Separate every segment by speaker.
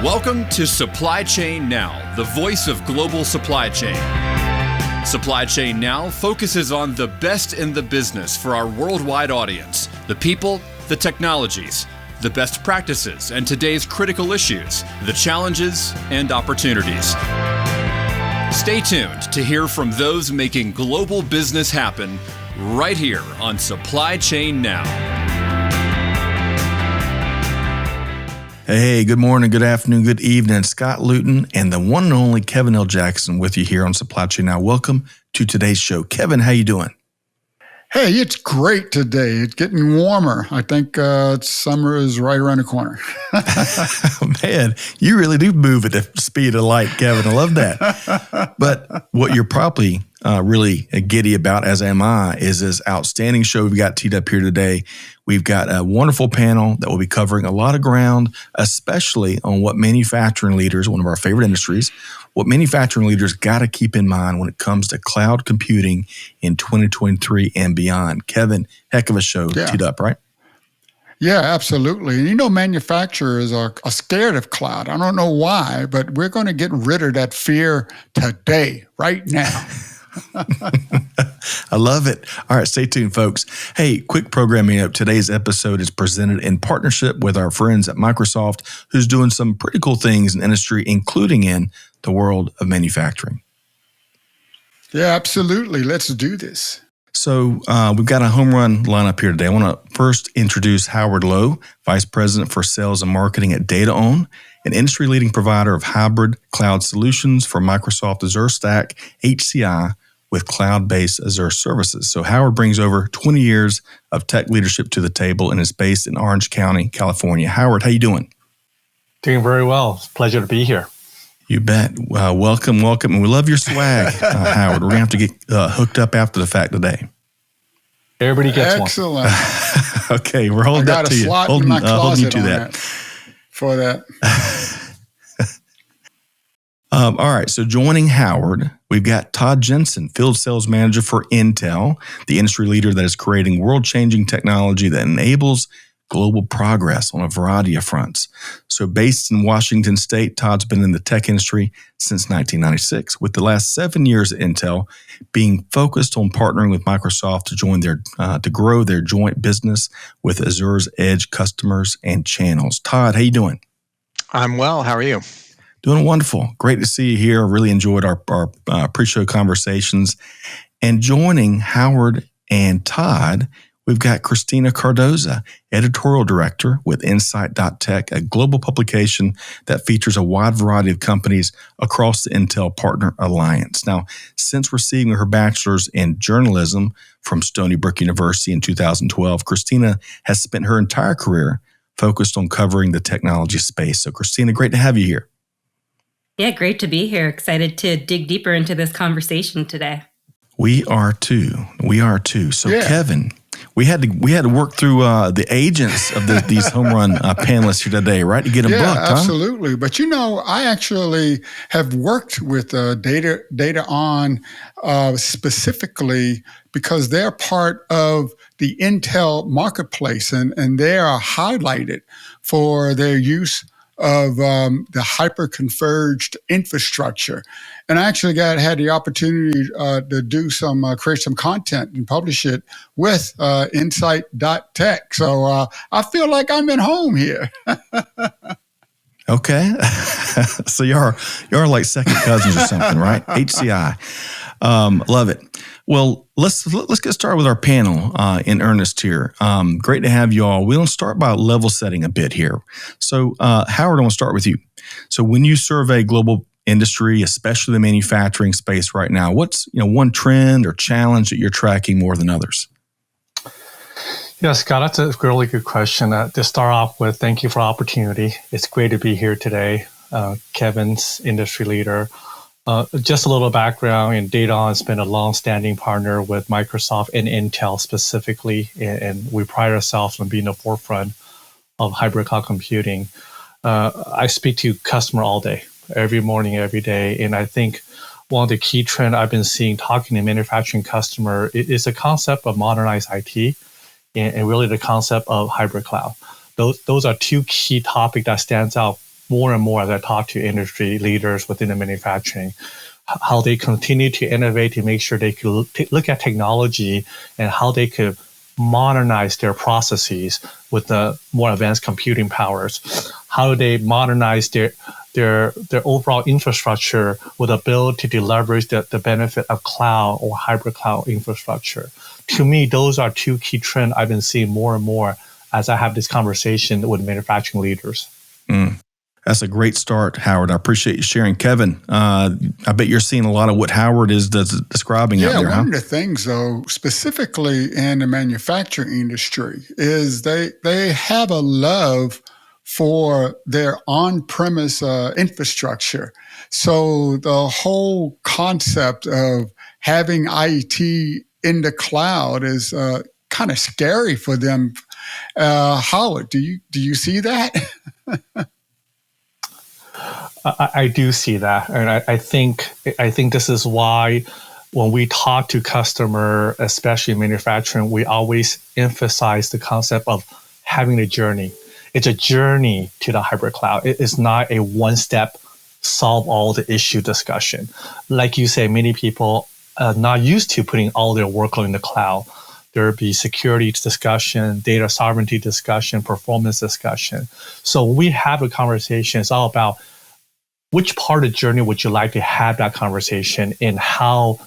Speaker 1: Welcome to Supply Chain Now, the voice of global supply chain. Supply Chain Now focuses on the best in the business for our worldwide audience, the people, the technologies, the best practices, and today's critical issues, the challenges and opportunities. Stay tuned to hear from those making global business happen right here on Supply Chain Now.
Speaker 2: Hey, good morning, good afternoon, good evening. Scott Luton and the one and only Kevin L. Jackson with you here on Supply Chain Now. Welcome to today's show. Kevin, how you doing?
Speaker 3: Hey, it's great today. It's getting warmer. I think summer is right around the corner.
Speaker 2: Man, you really do move at the speed of light, Kevin. I love that. But what you're probably really giddy about, as am I, is this outstanding show we've got teed up here today. We've got a wonderful panel that will be covering a lot of ground, especially on what manufacturing leaders, one of our favorite industries, what manufacturing leaders got to keep in mind when it comes to cloud computing in 2023 and beyond. Kevin, heck of a show teed up, right?
Speaker 3: Yeah, absolutely. And you know, manufacturers are scared of cloud. I don't know why, but we're going to get rid of that fear today, right now.
Speaker 2: I love it. All right, stay tuned, folks. Hey, quick programming up. Today's episode is presented in partnership with our friends at Microsoft, who's doing some pretty cool things in industry, including in the world of manufacturing.
Speaker 3: Yeah, absolutely. Let's do this.
Speaker 2: So we've got a home run lineup here today. I want to first introduce Howard Lowe, Vice President for Sales and Marketing at DataON, an industry-leading provider of hybrid cloud solutions for Microsoft Azure Stack, HCI, with cloud-based Azure services. So Howard brings over 20 years of tech leadership to the table and is based in Orange County, California. Howard, how you doing?
Speaker 4: Doing very well. It's a pleasure to be here.
Speaker 2: You bet. Welcome. And we love your swag, Howard. We're going to have to get hooked up after the fact today.
Speaker 4: Everybody gets
Speaker 3: Excellent.
Speaker 2: one. Okay, we're holding that to you.
Speaker 3: I got a slot in my closet
Speaker 2: you to
Speaker 3: on
Speaker 2: that.
Speaker 3: For that.
Speaker 2: All right, so joining Howard, we've got Todd Jensen, Field Sales Manager for Intel, the industry leader that is creating world-changing technology that enables global progress on a variety of fronts. So based in Washington State, Todd's been in the tech industry since 1996, with the last 7 years at Intel being focused on partnering with Microsoft to grow their joint business with Azure's Edge customers and channels. Todd, how you doing?
Speaker 5: I'm well. How are you?
Speaker 2: Doing wonderful. Great to see you here. Really enjoyed our pre-show conversations. And joining Howard and Todd, we've got Christina Cardoza, Editorial Director with insight.tech, a global publication that features a wide variety of companies across the Intel Partner Alliance. Now, since receiving her bachelor's in journalism from Stony Brook University in 2012, Christina has spent her entire career focused on covering the technology space. So, Christina, great to have you here.
Speaker 6: Yeah, great to be here. Excited to dig deeper into this conversation today.
Speaker 2: We are too. So, yeah. Kevin, we had to work through the agents of these home run panelists here today, right, to get them booked.
Speaker 3: Yeah, absolutely. Huh? But you know, I actually have worked with DataON specifically because they're part of the Intel marketplace, and they are highlighted for their use of the hyper-converged infrastructure. And I actually had the opportunity to create some content and publish it with insight.tech. So I feel like I'm at home here.
Speaker 2: Okay. So you're like second cousins or something, right? HCI. Love it. Well, let's get started with our panel in earnest here. Great to have you all. We'll start by level setting a bit here. So, Howard, I want to start with you. So, when you survey global industry, especially the manufacturing space right now, what's one trend or challenge that you're tracking more than others?
Speaker 4: Yeah, Scott, that's a really good question. To start off with, thank you for the opportunity. It's great to be here today. Kevin's industry leader. Just a little background, in DataON has been a long-standing partner with Microsoft and Intel specifically, and we pride ourselves on being the forefront of hybrid cloud computing. I speak to customer all day, every morning, every day, and I think one of the key trends I've been seeing talking to manufacturing customer is the concept of modernized IT and really the concept of hybrid cloud. Those are two key topics that stands out more and more as I talk to industry leaders within the manufacturing, how they continue to innovate to make sure they could look at technology and how they could modernize their processes with the more advanced computing powers. How do they modernize their overall infrastructure with the ability to leverage the benefit of cloud or hybrid cloud infrastructure? To me, those are two key trends I've been seeing more and more as I have this conversation with manufacturing leaders.
Speaker 2: That's a great start, Howard. I appreciate you sharing. Kevin, I bet you're seeing a lot of what Howard is describing out there,
Speaker 3: one of the things, though, specifically in the manufacturing industry, is they have a love for their on-premise infrastructure. So the whole concept of having IT in the cloud is kind of scary for them. Howard, do you see that?
Speaker 4: I do see that, and I think this is why when we talk to customer, especially manufacturing, we always emphasize the concept of having a journey. It's a journey to the hybrid cloud. It is not a one-step solve all the issue discussion. Like you say, many people are not used to putting all their workload in the cloud. There will be security discussion, data sovereignty discussion, performance discussion. So when we have a conversation, it's all about which part of the journey would you like to have that conversation and how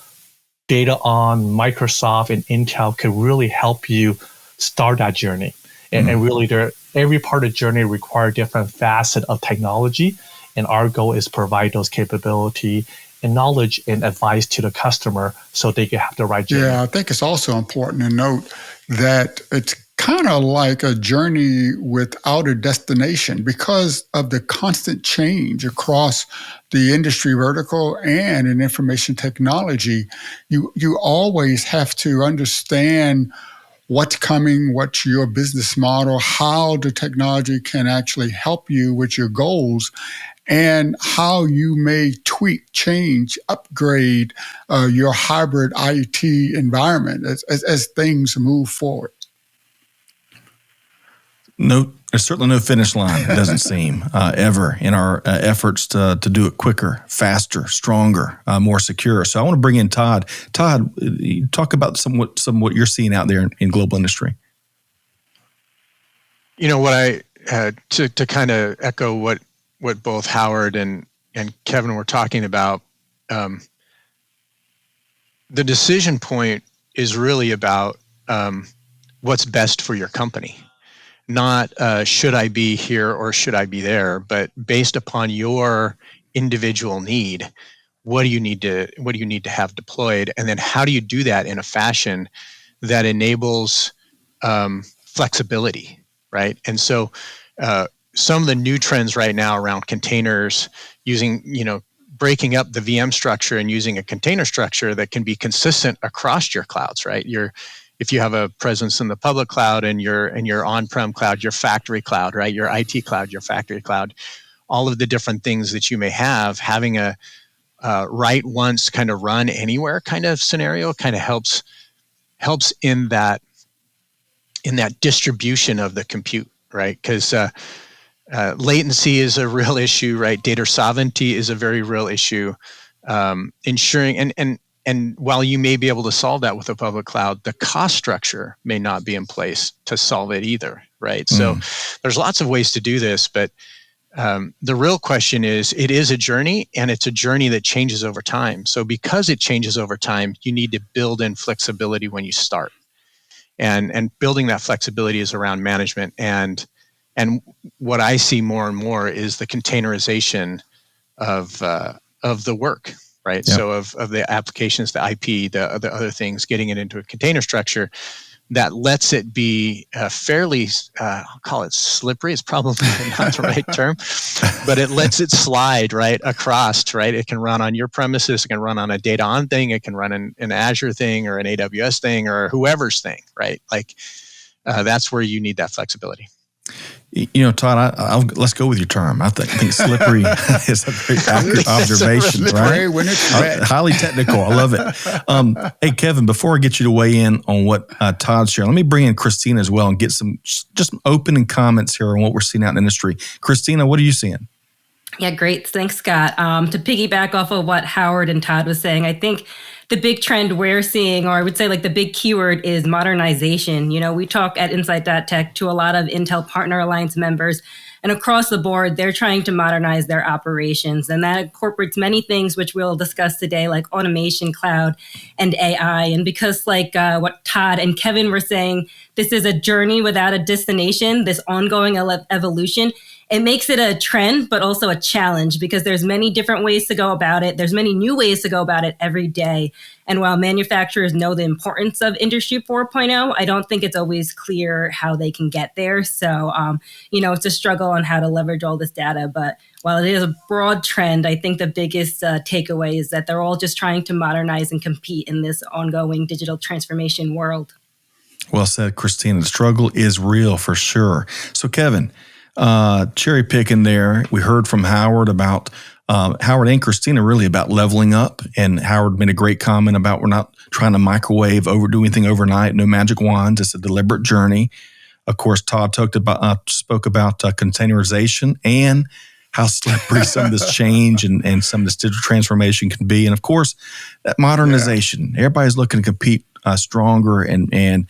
Speaker 4: DataON, Microsoft, and Intel could really help you start that journey. And really, every part of the journey requires different facets of technology. And our goal is provide those capability and knowledge and advice to the customer so they can have the right journey.
Speaker 3: Yeah, I think it's also important to note that it's kind of like a journey without a destination because of the constant change across the industry vertical and in information technology. You always have to understand what's coming, what's your business model, how the technology can actually help you with your goals, and how you may tweak, change, upgrade your hybrid IT environment as things move forward.
Speaker 2: No, there's certainly no finish line, it doesn't seem, ever in our efforts to do it quicker, faster, stronger, more secure. So I want to bring in Todd. Todd, talk about some what you're seeing out there in global industry.
Speaker 5: You know, what I to kind of echo what both Howard and Kevin were talking about, the decision point is really about what's best for your company. Not should I be here or should I be there, but based upon your individual need, what do you need to have deployed, and then how do you do that in a fashion that enables flexibility, right? And so some of the new trends right now around containers, using breaking up the VM structure and using a container structure that can be consistent across your clouds, right? If you have a presence in the public cloud and your on-prem cloud, your factory cloud, right? Your IT cloud, your factory cloud, all of the different things that you may have, having a write once kind of run anywhere kind of scenario kind of helps in that distribution of the compute, right? Because latency is a real issue, right? Data sovereignty is a very real issue. Ensuring and while you may be able to solve that with a public cloud, the cost structure may not be in place to solve it either, right? So there's lots of ways to do this, but the real question is, it is a journey, and it's a journey that changes over time. So because it changes over time, you need to build in flexibility when you start. And building that flexibility is around management. And what I see more and more is the containerization of the work. Right. Yep. So of the applications, the IP, the other things, getting it into a container structure that lets it be fairly, I'll call it slippery. It's probably not the right term, but it lets it slide right across, right? It can run on your premises. It can run on a DataON thing. It can run an Azure thing or an AWS thing or whoever's thing, right? Like that's where you need that flexibility.
Speaker 2: Todd, let's go with your term. I think slippery is a very accurate observation, right?
Speaker 3: When it's wet.
Speaker 2: Highly technical. I love it. Hey, Kevin, before I get you to weigh in on what Todd's sharing, let me bring in Christina as well and get some just opening comments here on what we're seeing out in the industry. Christina, what are you seeing?
Speaker 6: Yeah, great. Thanks, Scott. To piggyback off of what Howard and Todd was saying, I think the big trend we're seeing, or I would say like the big keyword, is modernization. We talk at insight.tech to a lot of Intel Partner Alliance members, and across the board, they're trying to modernize their operations. And that incorporates many things, which we'll discuss today, like automation, cloud, and AI. And because like what Todd and Kevin were saying, this is a journey without a destination, this ongoing evolution. It makes it a trend, but also a challenge because there's many different ways to go about it. There's many new ways to go about it every day. And while manufacturers know the importance of Industry 4.0, I don't think it's always clear how they can get there. So, it's a struggle on how to leverage all this data. But while it is a broad trend, I think the biggest takeaway is that they're all just trying to modernize and compete in this ongoing digital transformation world.
Speaker 2: Well said, Christina. The struggle is real for sure. So, Kevin, cherry picking there, we heard from Howard about Howard and Christina really about leveling up, and Howard made a great comment about we're not trying to microwave do anything overnight, no magic wands. It's a deliberate journey. Of course, Todd spoke about containerization and how slippery some of this change and some of this digital transformation can be, and of course, that modernization. Yeah. Everybody's looking to compete stronger and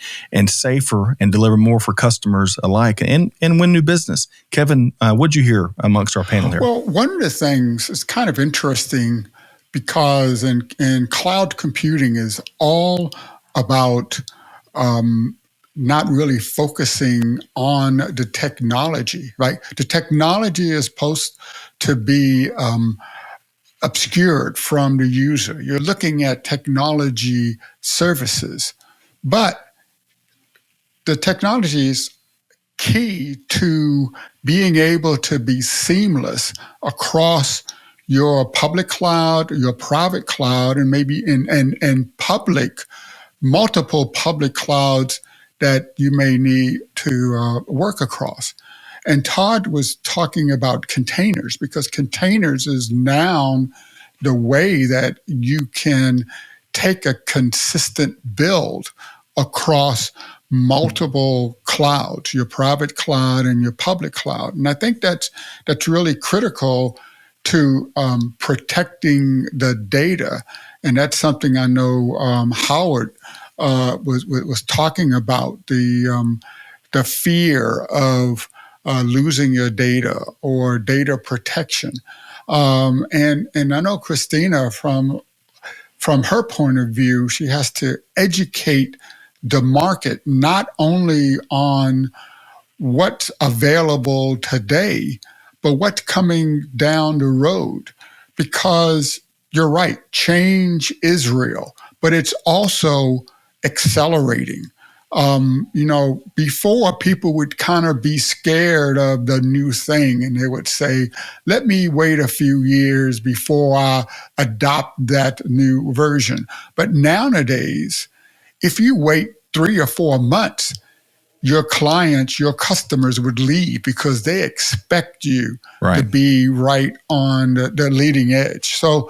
Speaker 2: safer and deliver more for customers alike and win new business. Kevin, what'd you hear amongst our panel here?
Speaker 3: Well, one of the things is kind of interesting because in cloud computing is all about not really focusing on the technology, right? The technology is supposed to be obscured from the user. You're looking at technology services, but the technology is key to being able to be seamless across your public cloud, your private cloud, and maybe in multiple public clouds that you may need to work across. And Todd was talking about containers because containers is now the way that you can take a consistent build across multiple clouds, your private cloud and your public cloud. And I think that's really critical to protecting the data. And that's something I know Howard was talking about, the fear of losing your data or data protection. And I know Christina, from her point of view, she has to educate the market not only on what's available today, but what's coming down the road. Because you're right, change is real, but it's also accelerating. Before people would kind of be scared of the new thing and they would say, let me wait a few years before I adopt that new version. But nowadays, if you wait 3 or 4 months, your clients, your customers would leave because they expect you to be right on the leading edge. So,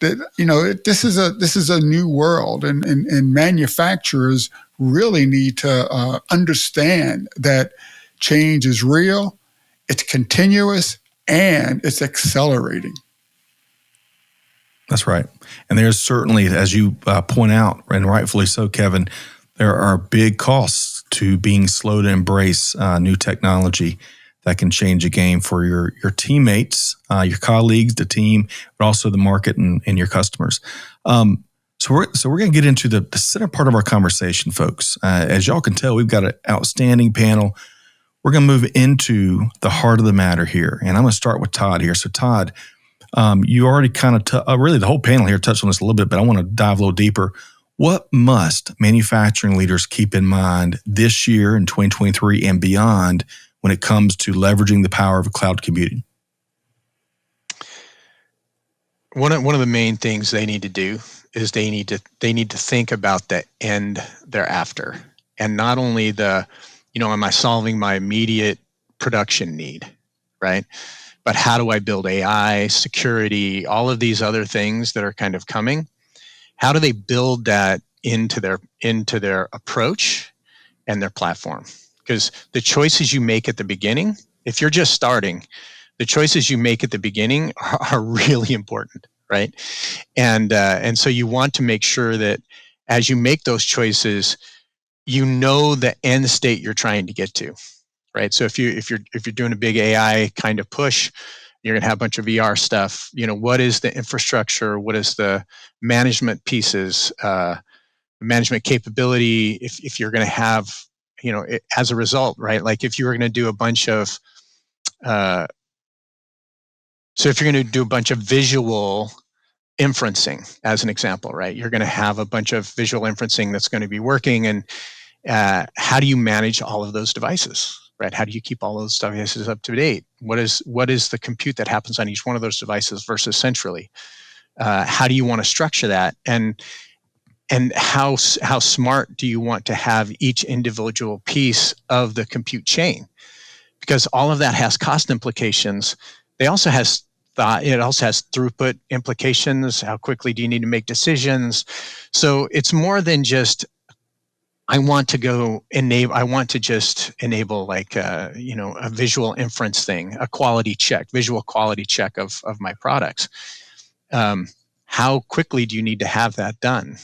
Speaker 3: this is a new world, and manufacturers really need to understand that change is real, it's continuous, and it's accelerating.
Speaker 2: That's right. And there's certainly, as you point out, and rightfully so, Kevin, there are big costs to being slow to embrace new technology that can change a game for your teammates, your colleagues, the team, but also the market and your customers. So we're going to get into the center part of our conversation, folks. As y'all can tell, we've got an outstanding panel. We're going to move into the heart of the matter here, and I'm going to start with Todd here. So Todd, you already kind of really the whole panel here touched on this a little bit, but I want to dive a little deeper. What must manufacturing leaders keep in mind this year in 2023 and beyond when it comes to leveraging the power of cloud computing?
Speaker 5: One of the main things they need to do is they need to think about the end thereafter, and not only am I solving my immediate production need, right? But how do I build AI, security, all of these other things that are kind of coming? How do they build that into their approach and their platform? Because the choices you make at the beginning, if you're just starting, the choices you make at the beginning are really important, right? And so you want to make sure that as you make those choices, you know the end state you're trying to get to, right? So if you're doing a big AI kind of push, you're going to have a bunch of VR stuff. What is the infrastructure? What is the management pieces, management capability? If you're going to have, as a result, right? Like if you were going to do a bunch of, so if you're going to do a bunch of visual inferencing, as an example, right? You're going to have a bunch of visual inferencing that's going to be working, and how do you manage all of those devices? Right? How do you keep all those devices up to date? What is the compute that happens on each one of those devices versus centrally? How do you want to structure that? And how smart do you want to have each individual piece of the compute chain? Because all of that has cost implications. It also has throughput implications. How quickly do you need to make decisions? So it's more than just, I want to just enable like a visual inference thing, visual quality check of my products. How quickly do you need to have that done?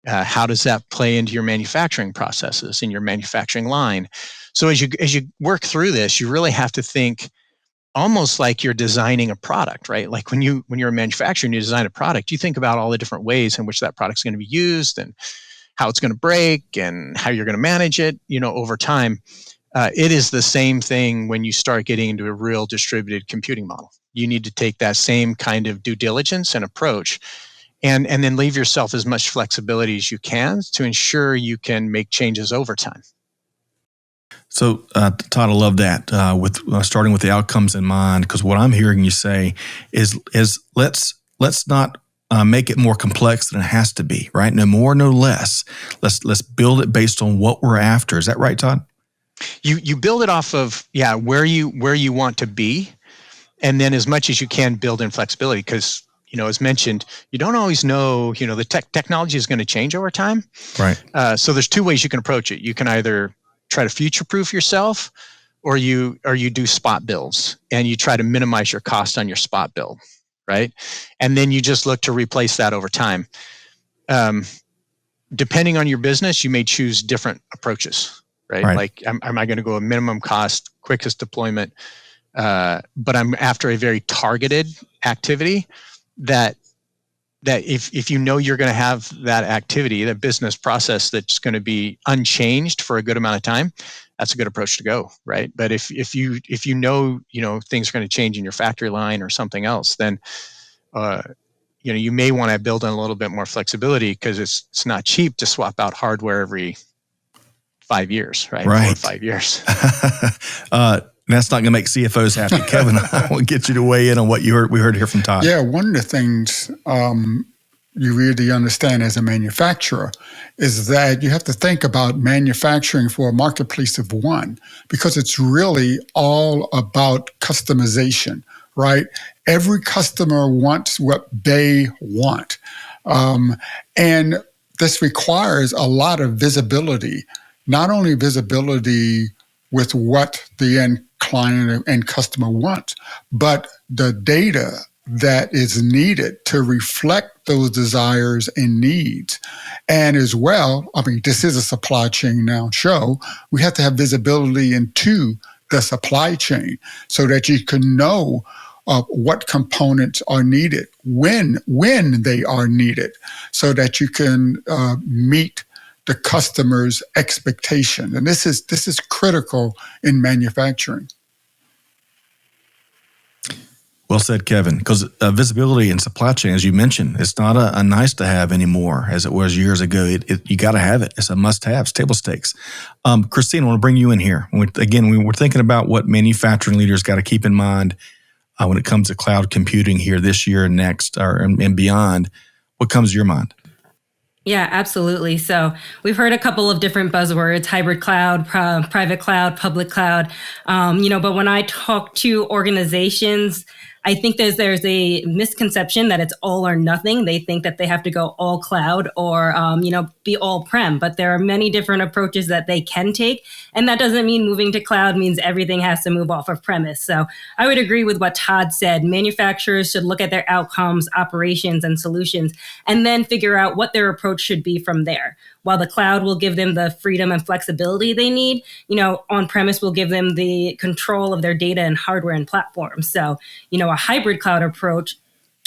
Speaker 5: How does that play into your manufacturing processes in your manufacturing line? So as you work through this, you really have to think almost like you're designing a product, right? Like when you're a manufacturer and you design a product, you think about all the different ways in which that product's going to be used and how it's going to break and how you're going to manage it, over time. It is the same thing when you start getting into a real distributed computing model. You need to take that same kind of due diligence and approach and then leave yourself as much flexibility as you can to ensure you can make changes over time.
Speaker 2: So, Todd, I love that, with starting with the outcomes in mind, because what I'm hearing you say is let's not make it more complex than it has to be, right? No more, no less. Let's build it based on what we're after. Is that right, Todd?
Speaker 5: You build it off of where you want to be, and then as much as you can build in flexibility, because as mentioned, you don't always know. The technology is going to change over time,
Speaker 2: right?
Speaker 5: So there's two ways you can approach it. You can either try to future-proof yourself, or you do spot builds, and you try to minimize your cost on your spot build. Right? And then you just look to replace that over time. Depending on your business, you may choose different approaches, right? Like, am I going to go a minimum cost, quickest deployment, but I'm after a very targeted activity that if you're going to have that activity, that business process that's going to be unchanged for a good amount of time, that's a good approach to go, right? But if you things are going to change in your factory line or something else, then you may want to build in a little bit more flexibility, because it's not cheap to swap out hardware every 5 years, right? 4 or 5 years.
Speaker 2: That's not going to make CFOs happy. Kevin, I will get you to weigh in on what we heard here from Todd.
Speaker 3: Yeah, one of the things you really understand as a manufacturer is that you have to think about manufacturing for a marketplace of one, because it's really all about customization, right? Every customer wants what they want. And this requires a lot of visibility, not only visibility with what the end client and customer wants, but the data that is needed to reflect those desires and needs. And as well, this is a supply chain now show, we have to have visibility into the supply chain so that you can know what components are needed, when they are needed, so that you can meet the customer's expectation. And this is critical in manufacturing.
Speaker 2: Well said, Kevin, because visibility in supply chain, as you mentioned, it's not a nice to have anymore as it was years ago. You got to have it. It's a must have. It's table stakes. Christina, I want to bring you in here. We're thinking about what manufacturing leaders got to keep in mind when it comes to cloud computing here this year and next, and beyond. What comes to your mind?
Speaker 6: Yeah, absolutely. So we've heard a couple of different buzzwords: hybrid cloud, private cloud, public cloud. But when I talk to organizations, I think there's a misconception that it's all or nothing. They think that they have to go all cloud or, be all prem, but there are many different approaches that they can take. And that doesn't mean moving to cloud means everything has to move off of premise. So I would agree with what Todd said. Manufacturers should look at their outcomes, operations, and solutions, and then figure out what their approach should be from there. While the cloud will give them the freedom and flexibility they need, on-premise will give them the control of their data and hardware and platforms. So, a hybrid cloud approach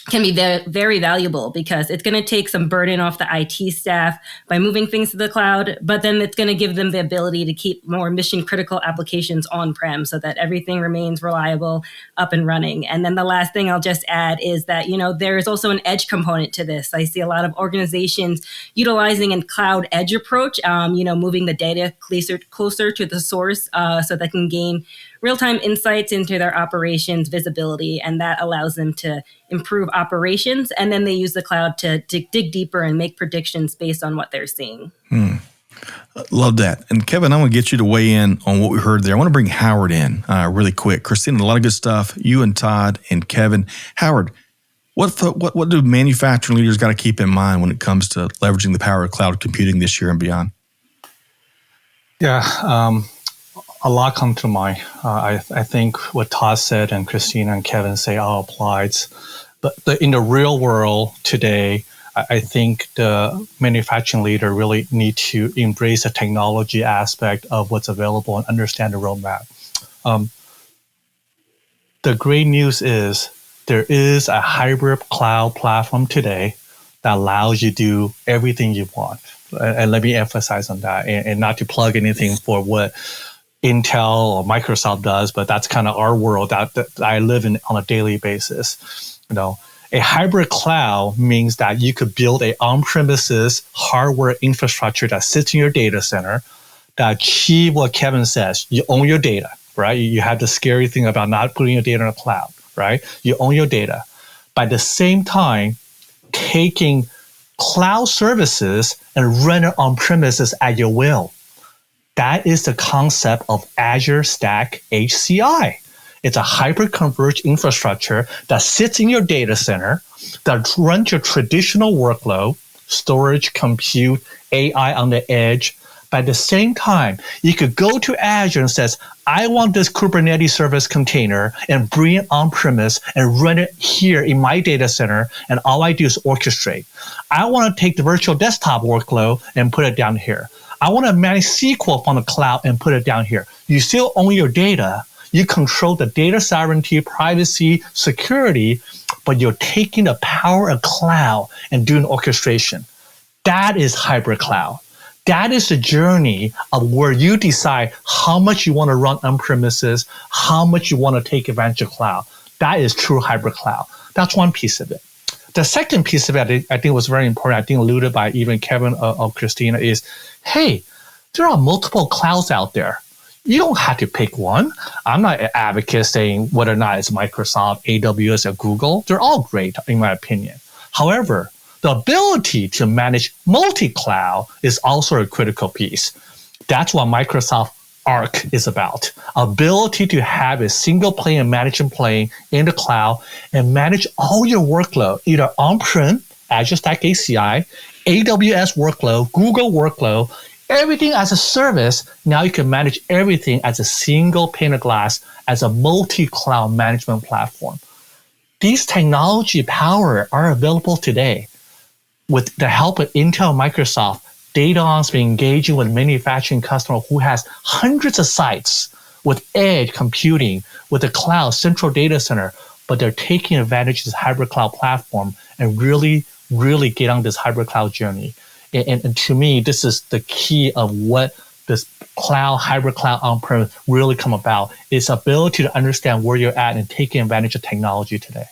Speaker 6: can be very valuable because it's going to take some burden off the IT staff by moving things to the cloud, but then it's going to give them the ability to keep more mission critical applications on-prem so that everything remains reliable, up and running. And then the last thing I'll just add is that, there is also an edge component to this. I see a lot of organizations utilizing a cloud edge approach, moving the data closer to the source so they can gain real-time insights into their operations visibility, and that allows them to improve operations. And then they use the cloud to dig deeper and make predictions based on what they're seeing.
Speaker 2: Love that. And Kevin, I'm going to get you to weigh in on what we heard there. I want to bring Howard in really quick. Christina, a lot of good stuff. You and Todd and Kevin. Howard, what do manufacturing leaders got to keep in mind when it comes to leveraging the power of cloud computing this year and beyond?
Speaker 4: Yeah, a lot come to mind. I think what Todd said and Christina and Kevin say all applies. But in the real world today, I think the manufacturing leader really need to embrace the technology aspect of what's available and understand the roadmap. The great news is there is a hybrid cloud platform today that allows you to do everything you want. And let me emphasize on that, and not to plug anything for what Intel or Microsoft does, but that's kind of our world that I live in on a daily basis. A hybrid cloud means that you could build a on-premises hardware infrastructure that sits in your data center that achieve what Kevin says. You own your data, right? You have the scary thing about not putting your data in the cloud, right? You own your data. By the same time, taking cloud services and run it on premises at your will. That is the concept of Azure Stack HCI. It's a hyper-converged infrastructure that sits in your data center, that runs your traditional workload, storage, compute, AI on the edge. By the same time, you could go to Azure and says, I want this Kubernetes service container and bring it on-premise and run it here in my data center, and all I do is orchestrate. I want to take the virtual desktop workload and put it down here. I want to manage SQL from the cloud and put it down here. You still own your data. You control the data sovereignty, privacy, security, but you're taking the power of cloud and doing orchestration. That is hybrid cloud. That is the journey of where you decide how much you want to run on premises, how much you want to take advantage of cloud. That is true hybrid cloud. That's one piece of it. The second piece of it, I think was very important, I think alluded by even Kevin or Christina, is, hey, there are multiple clouds out there. You don't have to pick one. I'm not an advocate saying whether or not it's Microsoft, AWS, or Google. They're all great, in my opinion. However, the ability to manage multi-cloud is also a critical piece. That's what Microsoft Arc is about. Ability to have a single plane and management plane in the cloud and manage all your workload, either on-prem, Azure Stack HCI, AWS workload, Google workload, everything as a service. Now you can manage everything as a single pane of glass, as a multi-cloud management platform. These technology power are available today. With the help of Intel and Microsoft, DataON's been engaging with manufacturing customer who has hundreds of sites with edge computing, with the cloud central data center, but they're taking advantage of this hybrid cloud platform and really get on this hybrid cloud journey. And to me, this is the key of what this cloud, hybrid cloud on-premise really come about. It's ability to understand where you're at and taking advantage of technology today.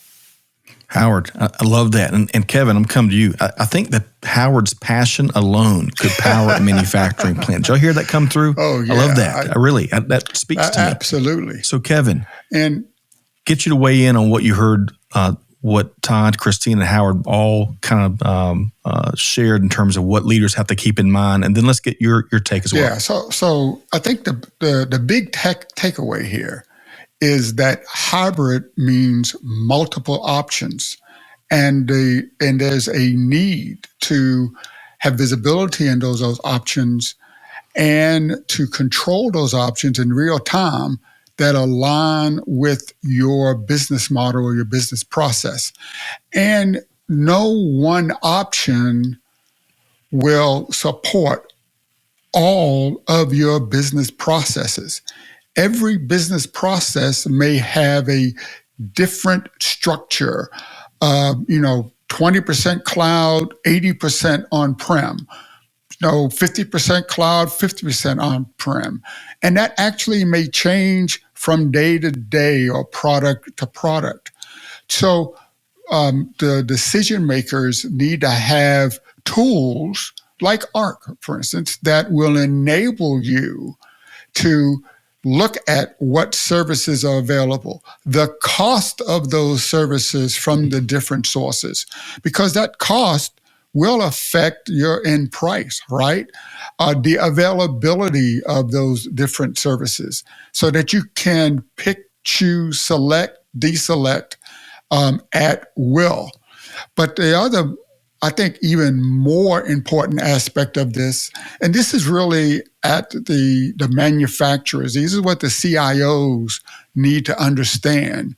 Speaker 2: Howard, I love that. And Kevin, I'm coming to you. I think that Howard's passion alone could power a manufacturing plant. Did y'all hear that come through?
Speaker 3: Oh, yeah.
Speaker 2: I love that. That speaks to me.
Speaker 3: Absolutely.
Speaker 2: So Kevin,
Speaker 3: and
Speaker 2: get you to weigh in on what you heard, what Todd, Christina, and Howard all kind of shared in terms of what leaders have to keep in mind. And then let's get your take as well.
Speaker 3: Yeah, so I think the big takeaway here is that hybrid means multiple options, and there's a need to have visibility in those options and to control those options in real time that align with your business model or your business process. And no one option will support all of your business processes. Every business process may have a different structure, 20% cloud, 80% on-prem, 50% cloud, 50% on-prem. And that actually may change from day to day or product to product. So the decision makers need to have tools like Arc, for instance, that will enable you to look at what services are available, the cost of those services from the different sources, because that cost will affect your end price, right? The availability of those different services so that you can pick, choose, select, deselect at will. But the other, I think, even more important aspect of this, and this is really at the manufacturers, these is what the CIOs need to understand,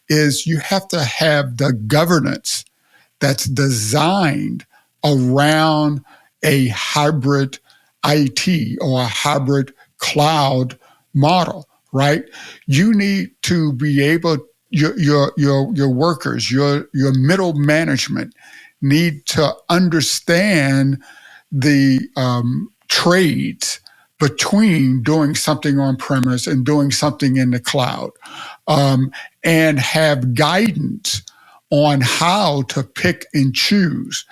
Speaker 3: is you have to have the governance that's designed around a hybrid IT or a hybrid cloud model, right? You need to be able, your workers, your middle management need to understand the trades between doing something on premise and doing something in the cloud, and have guidance on how to pick and choose.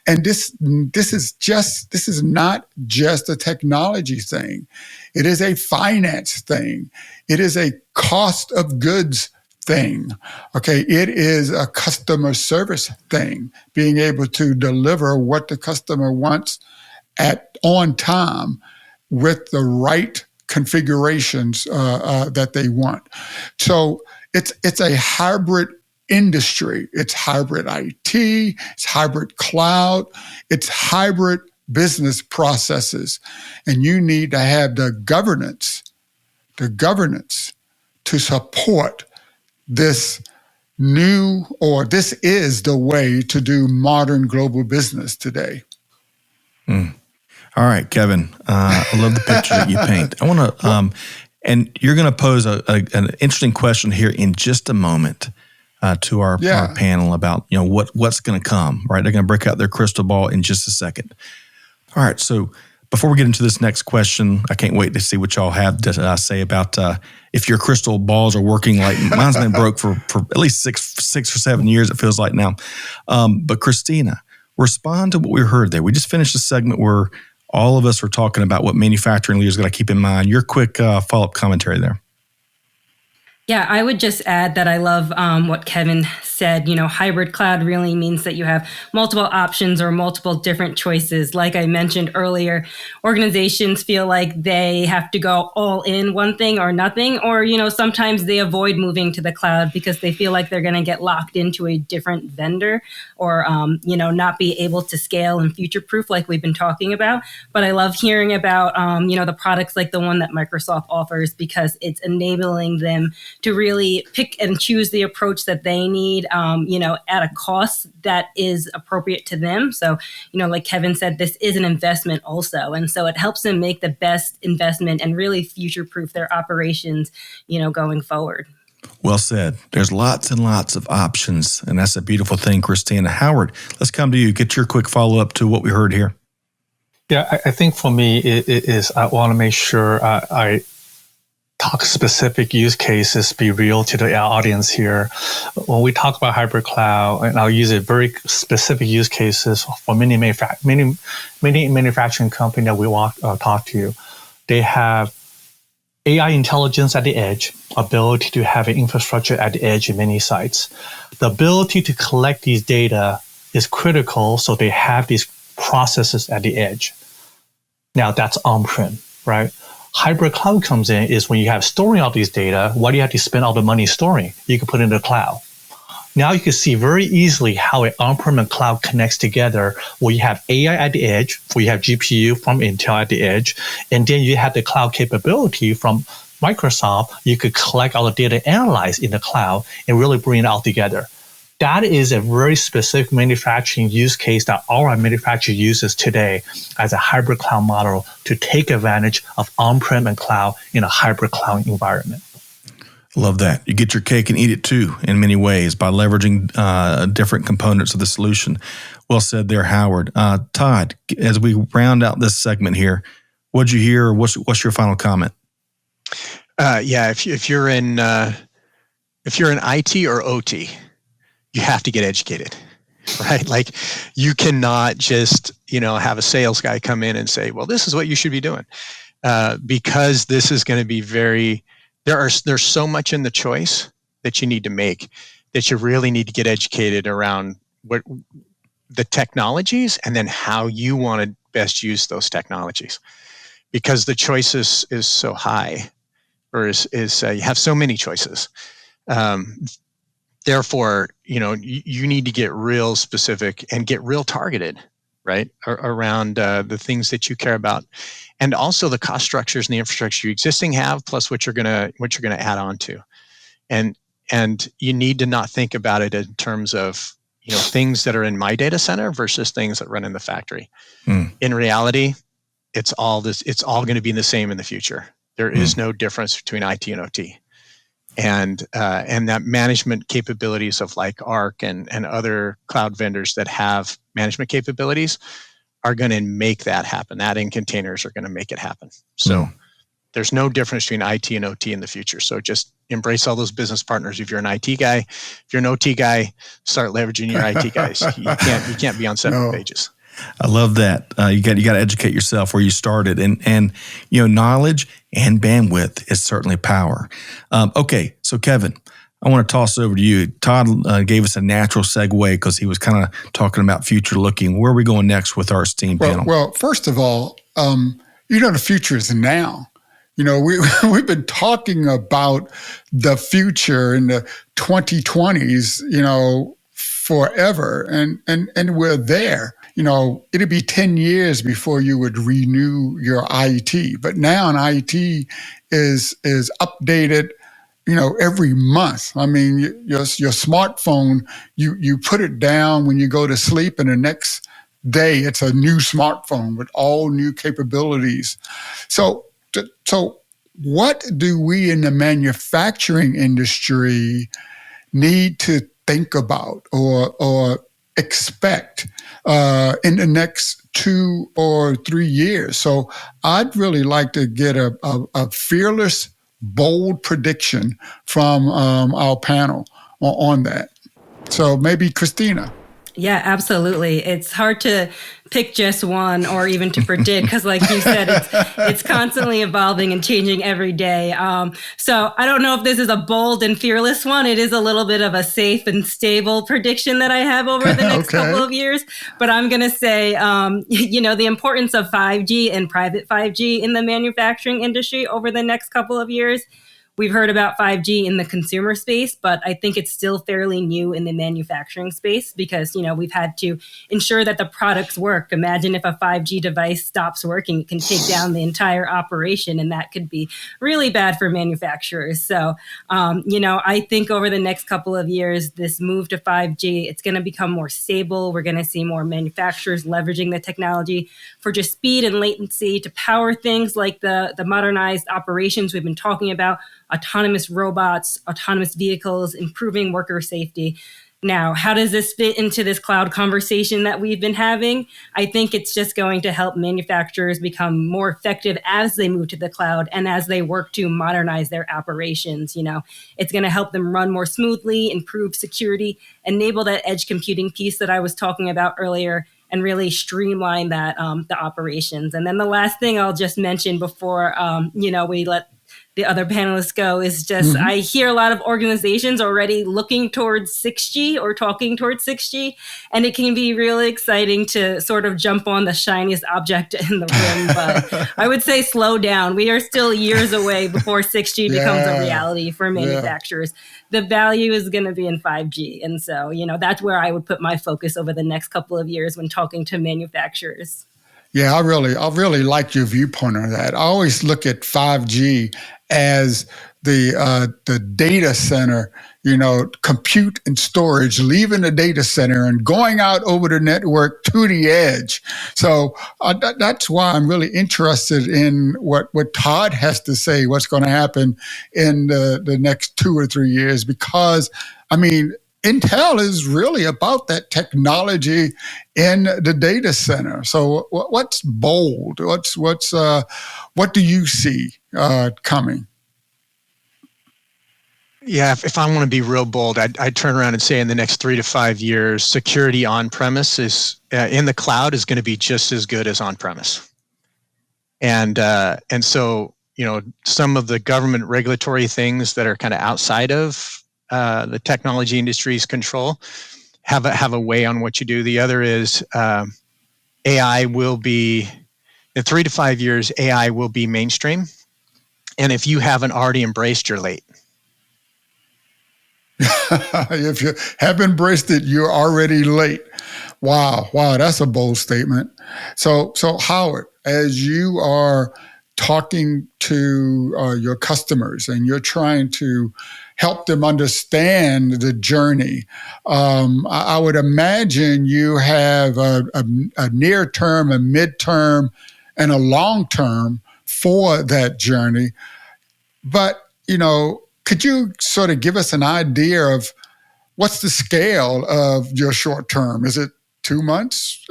Speaker 3: And this is not just a technology thing. It is a finance thing. It is a cost of goods thing. Okay, it is a customer service thing, being able to deliver what the customer wants on time with the right configurations that they want. So it's a hybrid industry. It's hybrid IT, it's hybrid cloud, it's hybrid business processes. And you need to have the governance to support this this is the way to do modern global business today.
Speaker 2: All right, Kevin, I love the picture that you paint. I want to, and you're going to pose an interesting question here in just a moment to our panel about what's going to come. Right, they're going to break out their crystal ball in just a second. All right, so before we get into this next question, I can't wait to see what y'all have to say about if your crystal balls are working. Like mine's been broke for at least six or 7 years. It feels like now. But Christina, respond to what we heard there. We just finished a segment where all of us were talking about what manufacturing leaders got to keep in mind. Your quick follow-up commentary there.
Speaker 6: Yeah, I would just add that I love what Kevin said. Hybrid cloud really means that you have multiple options or multiple different choices. Like I mentioned earlier, organizations feel like they have to go all in one thing or nothing, or, sometimes they avoid moving to the cloud because they feel like they're going to get locked into a different vendor or, not be able to scale and future-proof like we've been talking about. But I love hearing about, the products like the one that Microsoft offers, because it's enabling them to really pick and choose the approach that they need, at a cost that is appropriate to them. So, like Kevin said, this is an investment also. And so it helps them make the best investment and really future-proof their operations, going forward.
Speaker 2: Well said. There's lots and lots of options, and that's a beautiful thing, Christina. Howard, let's come to you. Get your quick follow-up to what we heard here.
Speaker 4: Yeah, I think for me, it is I want to make sure I talk specific use cases, be real to the audience here. When we talk about hybrid cloud, and I'll use a very specific use cases for many manufacturing company that we talk to, they have AI intelligence at the edge, ability to have an infrastructure at the edge in many sites. The ability to collect these data is critical, so they have these processes at the edge. Now that's on-prem, right? Hybrid cloud comes in is when you have storing all these data, why do you have to spend all the money storing? You can put it in the cloud. Now you can see very easily how an on-prem and cloud connects together, where you have AI at the edge, where you have GPU from Intel at the edge, and then you have the cloud capability from Microsoft. You could collect all the data, analyze in the cloud, and really bring it all together. That is a very specific manufacturing use case that all our manufacturer uses today as a hybrid cloud model to take advantage of on-prem and cloud in a hybrid cloud environment.
Speaker 2: Love that. You get your cake and eat it too in many ways by leveraging different components of the solution. Well said there, Howard. Todd, as we round out this segment here, what'd you hear? What's your final comment?
Speaker 5: If you're in IT or OT, you have to get educated, right? Like, you cannot just have a sales guy come in and say, well, this is what you should be doing, because this is going to be there's so much in the choice that you need to make that you really need to get educated around what the technologies and then how you want to best use those technologies, because the choice is so high, or you have so many choices. Therefore, you need to get real specific and get real targeted, right, around the things that you care about, and also the cost structures and the infrastructure you existing have, plus what you're gonna add on to, and you need to not think about it in terms of things that are in my data center versus things that run in the factory. In reality, it's all going to be the same in the future. There is no difference between IT and OT. And that management capabilities of like Arc and other cloud vendors that have management capabilities are going to make that happen. That in containers are going to make it happen. So there's no difference between IT and OT in the future. So just embrace all those business partners. If you're an IT guy, if you're an OT guy, start leveraging your IT guys. You can't be on separate pages.
Speaker 2: I love that. You got to educate yourself where you started, and knowledge and bandwidth is certainly power. Okay, so Kevin, I want to toss it over to you. Todd gave us a natural segue because he was kind of talking about future looking. Where are we going next with our esteemed panel?
Speaker 3: Well, first of all, the future is now. We've been talking about the future in the 2020s, forever, and we're there. It'd be 10 years before you would renew your IT, but now an IT is updated, every month. I mean, your smartphone, you put it down when you go to sleep, and the next day it's a new smartphone with all new capabilities. So what do we in the manufacturing industry need to think about or expect in the next 2 or 3 years? So I'd really like to get a fearless, bold prediction from our panel on that. So maybe Christina.
Speaker 6: Yeah, absolutely. It's hard to pick just one or even to predict because, like you said, it's constantly evolving and changing every day. So I don't know if this is a bold and fearless one. It is a little bit of a safe and stable prediction that I have over the next couple of years. But I'm going to say, the importance of 5G and private 5G in the manufacturing industry over the next couple of years. We've heard about 5G in the consumer space, but I think it's still fairly new in the manufacturing space because, we've had to ensure that the products work. Imagine if a 5G device stops working, it can take down the entire operation, and that could be really bad for manufacturers. So, I think over the next couple of years, this move to 5G, it's going to become more stable. We're going to see more manufacturers leveraging the technology for just speed and latency to power things like the modernized operations we've been talking about, autonomous robots, autonomous vehicles, improving worker safety. Now, how does this fit into this cloud conversation that we've been having? I think it's just going to help manufacturers become more effective as they move to the cloud and as they work to modernize their operations. It's going to help them run more smoothly, improve security, enable that edge computing piece that I was talking about earlier, and really streamline that the operations. And then the last thing I'll just mention before we let the other panelists go, is just I hear a lot of organizations already looking towards 6G or talking towards 6G, and it can be really exciting to sort of jump on the shiniest object in the room. But I would say slow down. We are still years away before 6G becomes a reality for manufacturers. The value is going to be in 5G. And so, that's where I would put my focus over the next couple of years when talking to manufacturers.
Speaker 3: Yeah, I really like your viewpoint on that. I always look at 5G as the data center, compute and storage, leaving the data center and going out over the network to the edge. So that's why I'm really interested in what Todd has to say, what's going to happen in the next 2 or 3 years, because, Intel is really about that technology in the data center. So what's bold? What do you see coming?
Speaker 5: Yeah, if I want to be real bold, I'd turn around and say in the next 3 to 5 years, security on-premise is in the cloud is going to be just as good as on-premise. And so, some of the government regulatory things that are kind of outside of the technology industry's control have a way on what you do. The other is AI will be, in 3 to 5 years, AI will be mainstream. And if you haven't already embraced, you're late.
Speaker 3: If you have embraced it, you're already late. Wow, that's a bold statement. So Howard, as you are talking to your customers and you're trying to help them understand the journey, I would imagine you have a near term, a midterm, and a long term for that journey. But, could you sort of give us an idea of what's the scale of your short term? Is it 2 months?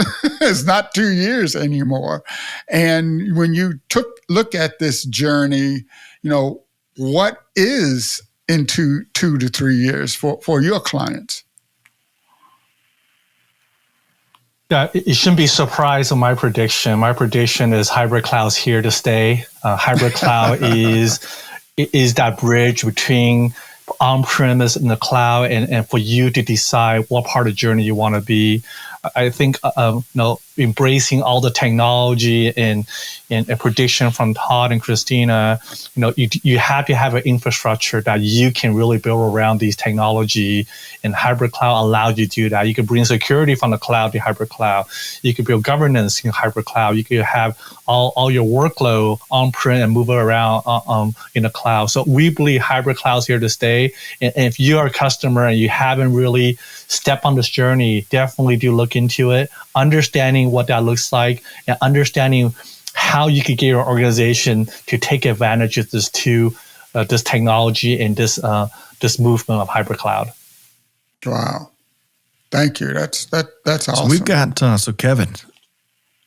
Speaker 3: It's not 2 years anymore. And when you look at this journey, what is into 2 to 3 years for your clients?
Speaker 4: Yeah, it shouldn't be a surprise on my prediction. My prediction is hybrid cloud's here to stay. Hybrid cloud is that bridge between on-premise and the cloud, and for you to decide what part of the journey you want to be. I think embracing all the technology and a prediction from Todd and Christina, you have to have an infrastructure that you can really build around these technology, and hybrid cloud allows you to do that. You can bring security from the cloud to hybrid cloud. You can build governance in hybrid cloud. You can have all your workload on-prem and move it around in the cloud. So we believe hybrid cloud is here to stay. And if you are a customer and you haven't really stepped on this journey, definitely do look into it, understanding what that looks like, and understanding how you could get your organization to take advantage of this technology and this movement of hybrid cloud.
Speaker 3: Wow, thank you. That's awesome.
Speaker 2: So we've got so Kevin,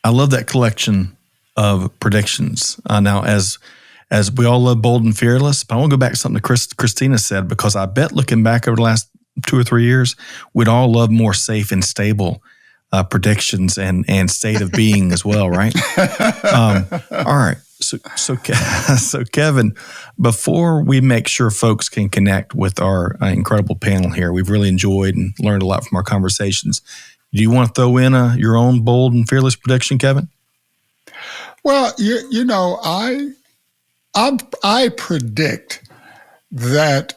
Speaker 2: I love that collection of predictions. Now, as we all love bold and fearless, but I want to go back to something Christina said, because I bet looking back over the last 2 or 3 years, we'd all love more safe and stable predictions and state of being as well, right? All right. So Kevin, before we make sure folks can connect with our incredible panel here, we've really enjoyed and learned a lot from our conversations. Do you want to throw in your own bold and fearless prediction, Kevin?
Speaker 3: Well, I predict that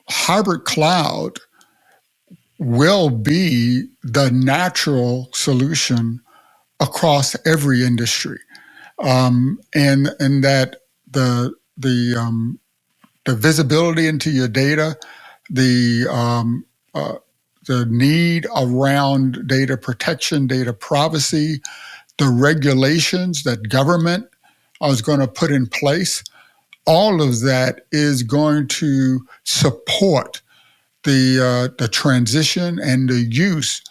Speaker 3: hybrid cloud will be the natural solution across every industry, and that the visibility into your data, the need around data protection, data privacy, the regulations that government is going to put in place, all of that is going to support the transition and the use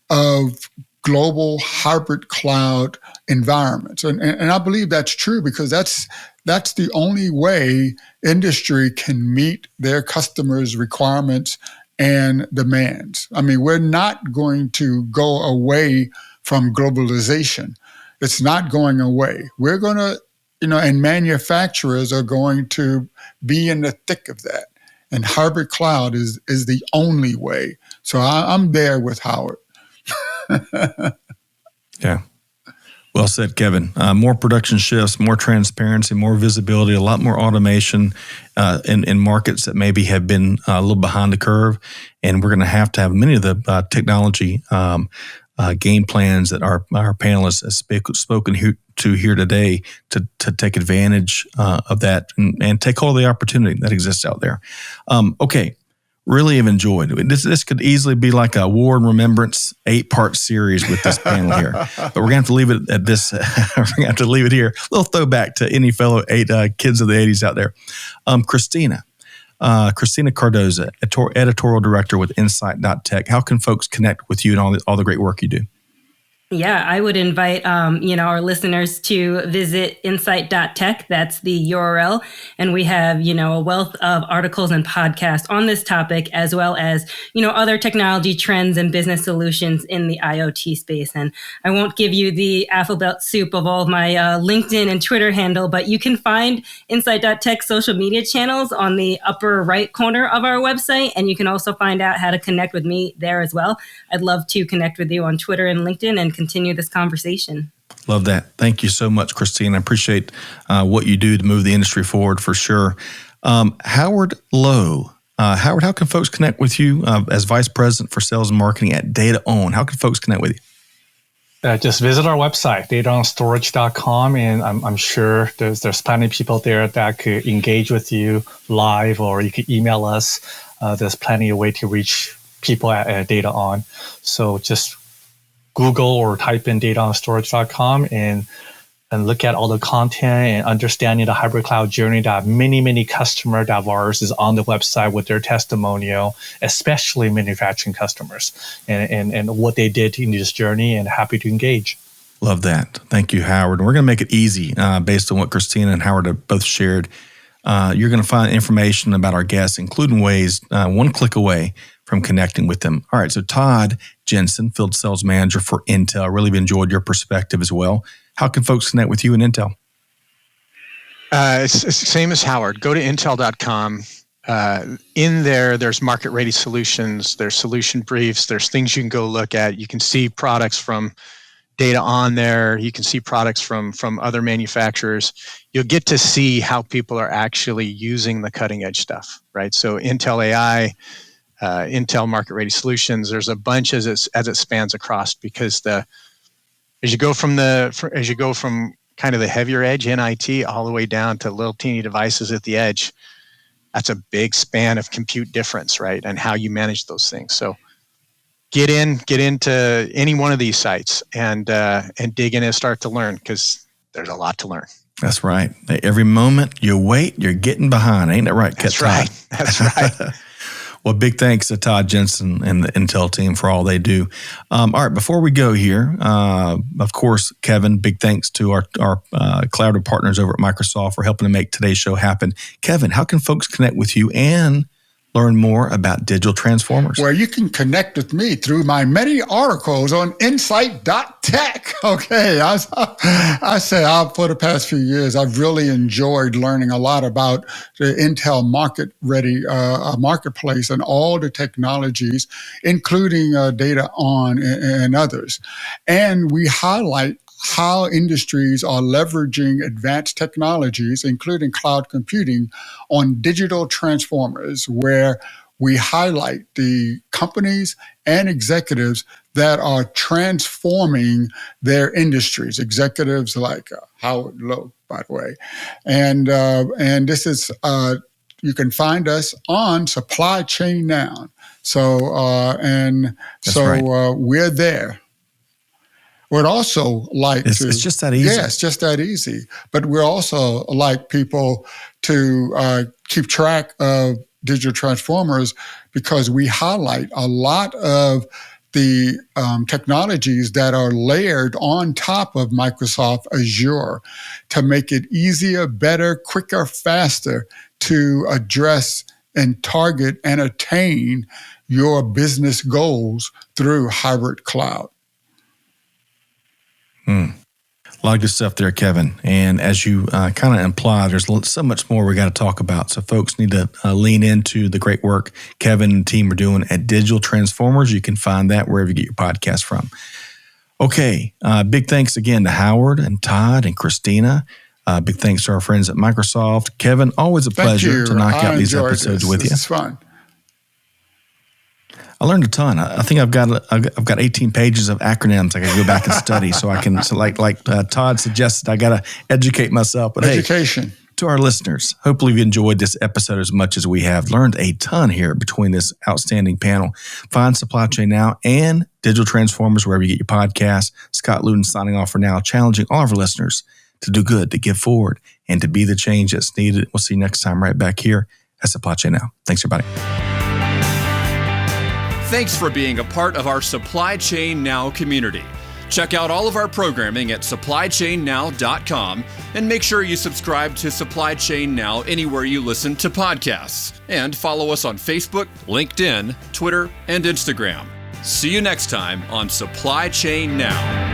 Speaker 3: of global hybrid cloud environments. And I believe that's true, because that's the only way industry can meet their customers' requirements and demands. We're not going to go away from globalization. It's not going away. We're going to and manufacturers are going to be in the thick of that. And hybrid cloud is the only way. So I'm there with Howard.
Speaker 2: Yeah. Well said, Kevin. More production shifts, more transparency, more visibility, a lot more automation in markets that maybe have been a little behind the curve. And we're going to have many of the technology game plans that our panelists have spoken to here today to take advantage of that and take all the opportunity that exists out there. Okay. Really have enjoyed this. Could easily be like a War and Remembrance 8-part series with this panel here, but we're gonna have to leave it at this. We're gonna have to leave it here. A little throwback to any fellow kids of the 80s out there. Christina Cardoza, Editorial Director with insight.tech. How can folks connect with you and all the great work you do?
Speaker 6: Yeah, I would invite, our listeners to visit insight.tech. That's the URL. And we have, a wealth of articles and podcasts on this topic, as well as, other technology trends and business solutions in the IoT space. And I won't give you the alphabet soup of all of my LinkedIn and Twitter handle, but you can find insight.tech social media channels on the upper right corner of our website. And you can also find out how to connect with me there as well. I'd love to connect with you on Twitter and LinkedIn and continue this conversation.
Speaker 2: Love that. Thank you so much, Christine. I appreciate what you do to move the industry forward for sure. Howard Lowe. Howard, how can folks connect with you as Vice President for Sales and Marketing at DataON? How can folks connect with you?
Speaker 4: Just visit our website, DataOnStorage.com, and I'm sure there's plenty of people there that could engage with you live, or you could email us. There's plenty of way to reach people at DataON. So just Google or type in DataOnStorage.com and look at all the content and understanding the hybrid cloud journey that many customers of ours is on the website with their testimonial, especially manufacturing customers, and what they did in this journey, and happy to engage.
Speaker 2: Love that. Thank you, Howard. And we're going to make it easy based on what Christina and Howard have both shared. You're going to find information about our guests, including ways one click away from connecting with them. All right, so Todd Jensen, Field Sales Manager for Intel. Really enjoyed your perspective as well. How can folks connect with you and Intel?
Speaker 5: It's the same as Howard. Go to intel.com. In there's market-ready solutions. There's solution briefs. There's things you can go look at. You can see products from DataON there. You can see products from other manufacturers. You'll get to see how people are actually using the cutting-edge stuff, right? So Intel AI, Intel market-ready solutions. There's a bunch as it spans across, because as you go from kind of the heavier edge in IT all the way down to little teeny devices at the edge, that's a big span of compute difference, right? And how you manage those things. So get into any one of these sites and dig in and start to learn, because there's a lot to learn.
Speaker 2: That's right. Every moment you wait, you're getting behind. Ain't that right,
Speaker 5: That's right. That's right.
Speaker 2: Well, big thanks to Todd Jensen and the Intel team for all they do. All right, before we go here, of course, Kevin, big thanks to our collaborative partners over at Microsoft for helping to make today's show happen. Kevin, how can folks connect with you and learn more about digital transformers?
Speaker 3: Well, you can connect with me through my many articles on insight.tech. Okay, I say for the past few years, I've really enjoyed learning a lot about the Intel market-ready marketplace and all the technologies, including DataON and others. And we highlight how industries are leveraging advanced technologies, including cloud computing, on digital transformers, where we highlight the companies and executives that are transforming their industries. Executives like Howard Lowe, by the way. And this is, you can find us on Supply Chain Now. So, we're there. We'd also like
Speaker 2: it's just that easy.
Speaker 3: Yeah, it's just that easy. But we also like people to keep track of digital transformers, because we highlight a lot of the technologies that are layered on top of Microsoft Azure to make it easier, better, quicker, faster to address and target and attain your business goals through hybrid cloud.
Speaker 2: A lot of good stuff there, Kevin. And as you kind of imply, there's so much more we got to talk about. So folks need to lean into the great work Kevin and team are doing at Digital Transformers. You can find that wherever you get your podcast from. Okay. Big thanks again to Howard and Todd and Christina. Big thanks to our friends at Microsoft. Kevin, always a pleasure to knock out these episodes with you.
Speaker 3: It's fun.
Speaker 2: I learned a ton. I think I've got 18 pages of acronyms I can go back and study, so I can, like Todd suggested, I got to educate myself. But
Speaker 3: education.
Speaker 2: Hey, to our listeners, hopefully you've enjoyed this episode as much as we have. Learned a ton here between this outstanding panel. Find Supply Chain Now and Digital Transformers wherever you get your podcasts. Scott Luton signing off for now, challenging all of our listeners to do good, to give forward, and to be the change that's needed. We'll see you next time right back here at Supply Chain Now. Thanks, everybody.
Speaker 1: Thanks for being a part of our Supply Chain Now community. Check out all of our programming at supplychainnow.com and make sure you subscribe to Supply Chain Now anywhere you listen to podcasts. And follow us on Facebook, LinkedIn, Twitter, and Instagram. See you next time on Supply Chain Now.